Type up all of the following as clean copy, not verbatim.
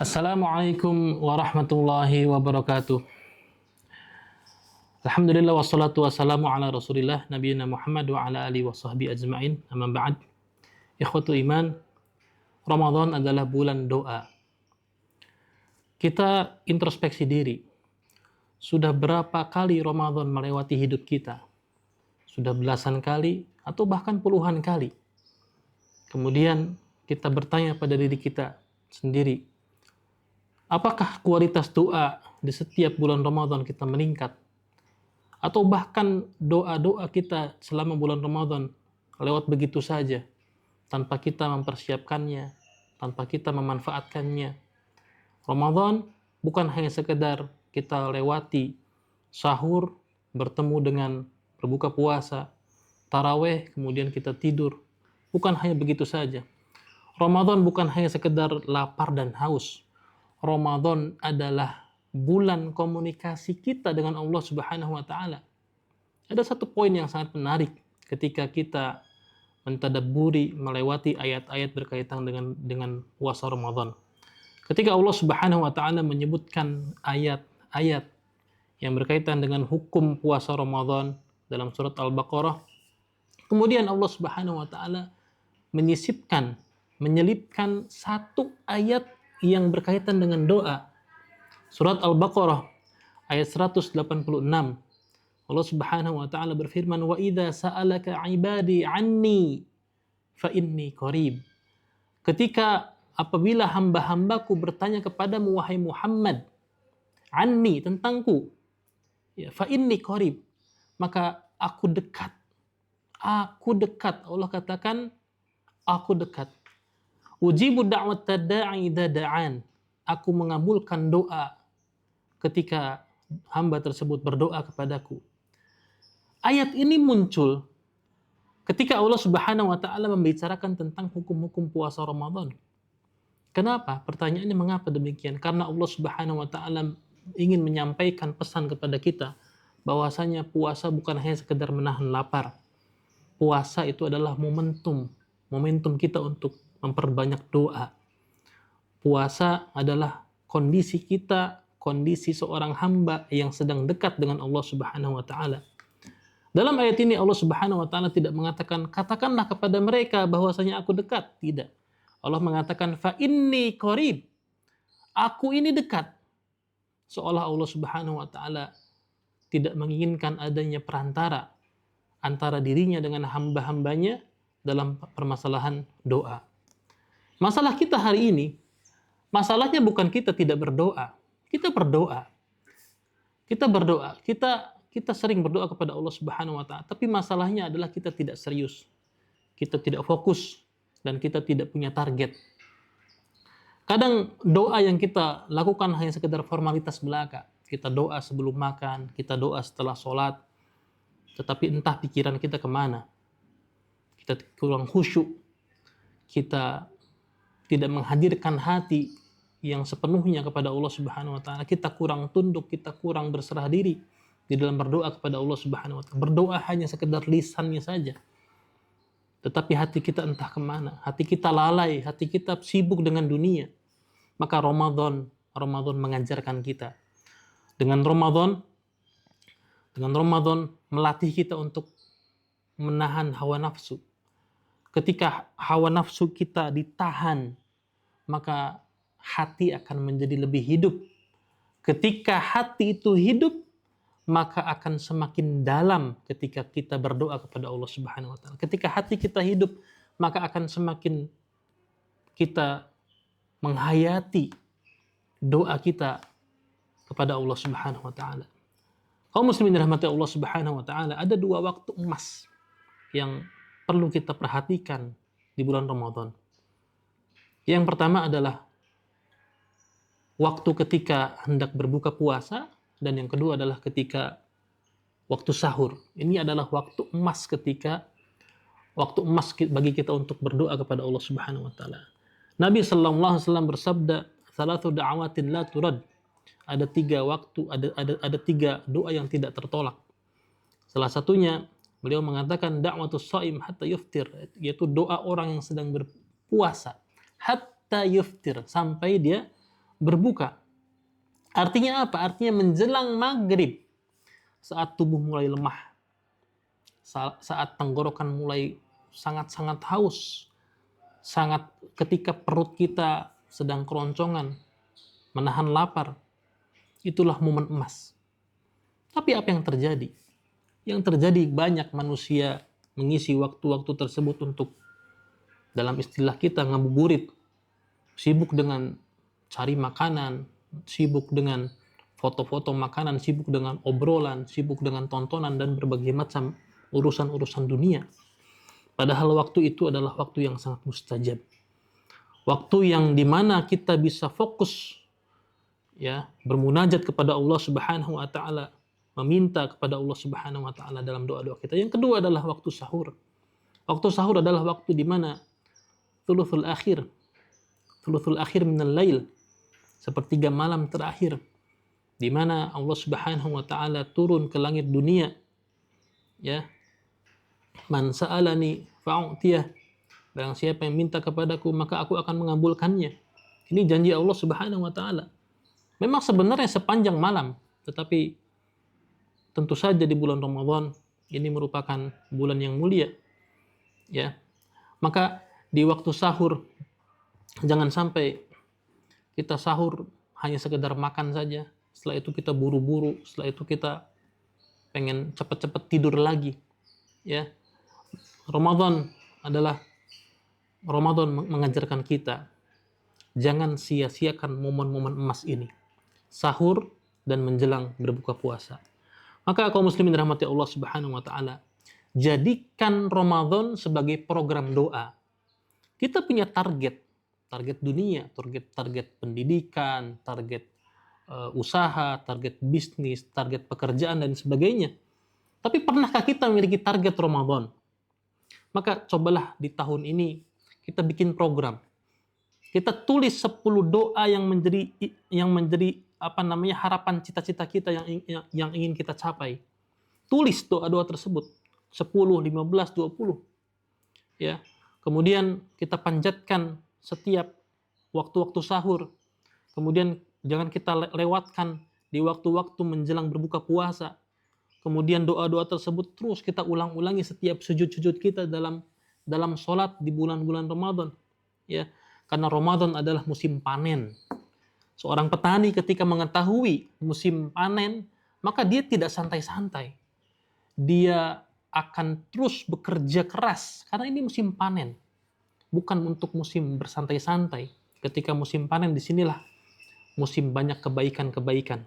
Assalamualaikum warahmatullahi wabarakatuh. Alhamdulillah wassalatu wassalamu ala Rasulillah nabiyina Muhammad wa ala alihi wa sahbihi ajma'in. Amma ba'd. Ikhwatu iman, Ramadan adalah bulan doa. Kita introspeksi diri. Sudah berapa kali Ramadan melewati hidup kita? Sudah belasan kali atau bahkan puluhan kali. Kemudian kita bertanya pada diri kita sendiri, apakah kualitas doa di setiap bulan Ramadan kita meningkat? Atau bahkan doa-doa kita selama bulan Ramadan lewat begitu saja, tanpa kita mempersiapkannya, tanpa kita memanfaatkannya. Ramadan bukan hanya sekedar kita lewati sahur, bertemu dengan berbuka puasa, taraweh, kemudian kita tidur. Bukan hanya begitu saja. Ramadan bukan hanya sekedar lapar dan haus. Ramadan adalah bulan komunikasi kita dengan Allah Subhanahu wa taala. Ada satu poin yang sangat menarik ketika kita mentadabburi melewati ayat-ayat berkaitan dengan puasa Ramadan. Ketika Allah Subhanahu wa taala menyebutkan ayat-ayat yang berkaitan dengan hukum puasa Ramadan dalam surat Al-Baqarah, kemudian Allah Subhanahu wa taala menyelipkan satu ayat yang berkaitan dengan doa. Surat Al-Baqarah ayat 186. Allah Subhanahu wa taala berfirman, "Wa idza sa'alaka 'ibadi 'anni fa inni qarib." Ketika apabila hamba-hambaku bertanya kepadamu wahai Muhammad, "Anni," tentangku, ya, fa inni qarib, maka aku dekat. Aku dekat. Allah katakan, aku dekat. Ujibu da'wat da'i idza da'an. Aku mengabulkan doa ketika hamba tersebut berdoa kepadaku. Ayat ini muncul ketika Allah Subhanahu wa taala membicarakan tentang hukum-hukum puasa Ramadan. Kenapa? Pertanyaannya mengapa demikian? Karena Allah Subhanahu wa taala ingin menyampaikan pesan kepada kita bahwasanya puasa bukan hanya sekedar menahan lapar. Puasa itu adalah momentum kita untuk memperbanyak doa. Puasa adalah kondisi kita, kondisi seorang hamba yang sedang dekat dengan Allah Subhanahu wa taala. Dalam ayat ini Allah Subhanahu wa taala tidak mengatakan katakanlah kepada mereka bahwasanya aku dekat, tidak. Allah mengatakan fa inni qarib. Aku ini dekat. Seolah Allah Subhanahu wa taala tidak menginginkan adanya perantara antara dirinya dengan hamba-hambanya dalam permasalahan doa. Masalah kita hari ini, masalahnya bukan kita tidak berdoa. Kita berdoa. Kita sering berdoa kepada Allah Subhanahu wa taala, tapi masalahnya adalah kita tidak serius. Kita tidak fokus dan kita tidak punya target. Kadang doa yang kita lakukan hanya sekedar formalitas belaka. Kita doa sebelum makan, kita doa setelah sholat, tetapi entah pikiran kita kemana. Kita kurang khusyuk, kita tidak menghadirkan hati yang sepenuhnya kepada Allah Subhanahu wa taala. Kita kurang tunduk, kita kurang berserah diri di dalam berdoa kepada Allah Subhanahu wa taala. Berdoa hanya sekedar lisannya saja. Tetapi hati kita entah kemana. Hati kita lalai, hati kita sibuk dengan dunia. Maka Ramadan mengajarkan kita. Dengan Ramadan melatih kita untuk menahan hawa nafsu. Ketika hawa nafsu kita ditahan, maka hati akan menjadi lebih hidup. Ketika hati itu hidup, maka akan semakin dalam ketika kita berdoa kepada Allah Subhanahu wa taala. Ketika hati kita hidup, maka akan semakin kita menghayati doa kita kepada Allah Subhanahu wa taala. Kaum muslimin dirahmati Allah Subhanahu wa taala, ada dua waktu emas yang perlu kita perhatikan di bulan Ramadan. Yang pertama adalah waktu ketika hendak berbuka puasa, dan yang kedua adalah ketika waktu sahur. Ini adalah waktu emas bagi kita untuk berdoa kepada Allah Subhanahu wa taala. Nabi sallallahu alaihi wasallam bersabda, "Thalathu da'awatin la turad." Ada tiga waktu, ada tiga doa yang tidak tertolak. Salah satunya beliau mengatakan da'watus shaim hatta yuftir, yaitu doa orang yang sedang berpuasa hatta yuftir, sampai dia berbuka. Artinya apa? Artinya menjelang maghrib, saat tubuh mulai lemah, saat tenggorokan mulai sangat-sangat haus, ketika perut kita sedang keroncongan, menahan lapar, itulah momen emas. Tapi apa yang terjadi? Yang terjadi banyak manusia mengisi waktu-waktu tersebut untuk, dalam istilah kita, ngabuburit, sibuk dengan cari makanan, sibuk dengan foto-foto makanan, sibuk dengan obrolan, sibuk dengan tontonan, dan berbagai macam urusan-urusan dunia. Padahal waktu itu adalah waktu yang sangat mustajab. Waktu yang dimana kita bisa fokus, ya, bermunajat kepada Allah Subhanahu wa taala, meminta kepada Allah Subhanahu wa taala dalam doa-doa kita. Yang kedua adalah waktu sahur. Waktu sahur adalah waktu di mana thuluthul akhir minal lail, sepertiga malam terakhir, di mana Allah Subhanahu wa taala turun ke langit dunia, ya. Man sa'alani fa'u'tiyah. Barang siapa yang minta kepadaku, maka aku akan mengabulkannya. Ini janji Allah Subhanahu wa taala. Memang sebenarnya sepanjang malam, tetapi tentu saja di bulan Ramadan ini merupakan bulan yang mulia, ya. Maka di waktu sahur jangan sampai kita sahur hanya sekedar makan saja, setelah itu kita buru-buru, setelah itu kita pengen cepat-cepat tidur lagi, ya. Ramadan mengajarkan kita jangan sia-siakan momen-momen emas ini, sahur dan menjelang berbuka puasa. Maka kaum muslimin rahmati Allah Subhanahu wa taala, jadikan Ramadan sebagai program doa. Kita punya target dunia, target pendidikan, target usaha, target bisnis, target pekerjaan dan sebagainya. Tapi pernahkah kita memiliki target Ramadan? Maka cobalah di tahun ini kita bikin program. Kita tulis 10 doa yang menjadi harapan cita-cita kita yang ingin kita capai. Tulis doa-doa tersebut 10, 15, 20. Ya. Kemudian kita panjatkan setiap waktu-waktu sahur. Kemudian jangan kita lewatkan di waktu-waktu menjelang berbuka puasa. Kemudian doa-doa tersebut terus kita ulang-ulangi setiap sujud-sujud kita dalam sholat di bulan-bulan Ramadan. Ya. Karena Ramadan adalah musim panen. Seorang petani ketika mengetahui musim panen, maka dia tidak santai-santai. Dia akan terus bekerja keras karena ini musim panen. Bukan untuk musim bersantai-santai. Ketika musim panen, disinilah musim banyak kebaikan-kebaikan.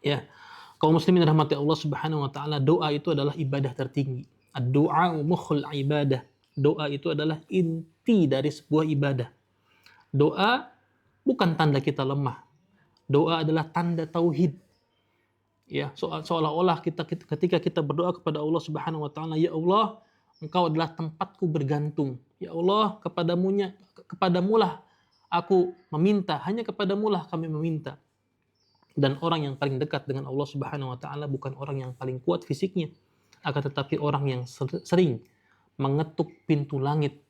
Ya, kaum muslimin rahmati Allah Subhanahu wa taala, doa itu adalah ibadah tertinggi. Ad-du'a mukhul ibadah. Doa itu adalah inti dari sebuah ibadah. Doa bukan tanda kita lemah. Doa adalah tanda tauhid. Ya, seolah-olah ketika kita berdoa kepada Allah Subhanahu wa taala, ya Allah, Engkau adalah tempatku bergantung. Ya Allah, kepadamulah aku meminta, hanya kepadamulah kami meminta. Dan orang yang paling dekat dengan Allah Subhanahu wa taala bukan orang yang paling kuat fisiknya, akan tetapi orang yang sering mengetuk pintu langit,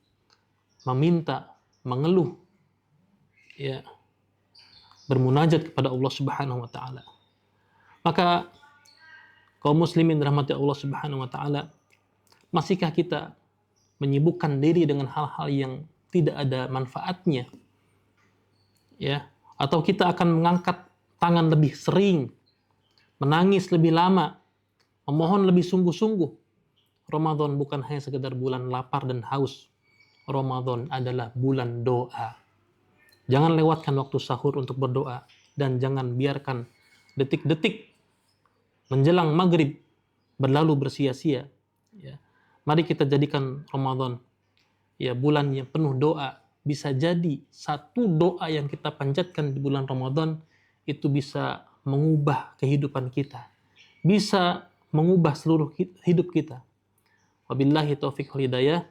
meminta, mengeluh, ya, bermunajat kepada Allah Subhanahu wa taala. Maka kaum muslimin rahmati Allah Subhanahu wa taala, masihkah kita menyibukkan diri dengan hal-hal yang tidak ada manfaatnya? Ya, atau kita akan mengangkat tangan lebih sering, menangis lebih lama, memohon lebih sungguh-sungguh. Ramadan bukan hanya sekedar bulan lapar dan haus. Ramadan adalah bulan doa. Jangan lewatkan waktu sahur untuk berdoa, dan jangan biarkan detik-detik menjelang maghrib berlalu bersia-sia. Ya. Mari kita jadikan Ramadan, ya, bulan yang penuh doa. Bisa jadi satu doa yang kita panjatkan di bulan Ramadan itu bisa mengubah kehidupan kita, bisa mengubah seluruh hidup kita. Wabillahi taufiq wal hidayah.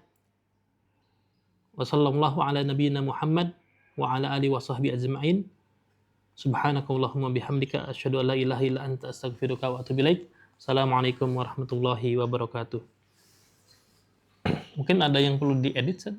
Wa sallallahu ala nabiyyina Muhammad wa ala alihi wa sahbihi ajma'in. Subhanakallahumma bihamdika asyhadu an la ilaha illa anta astaghfiruka wa atubu ilaik. Assalamualaikum warahmatullahi wabarakatuh. Mungkin ada yang perlu diedit, San?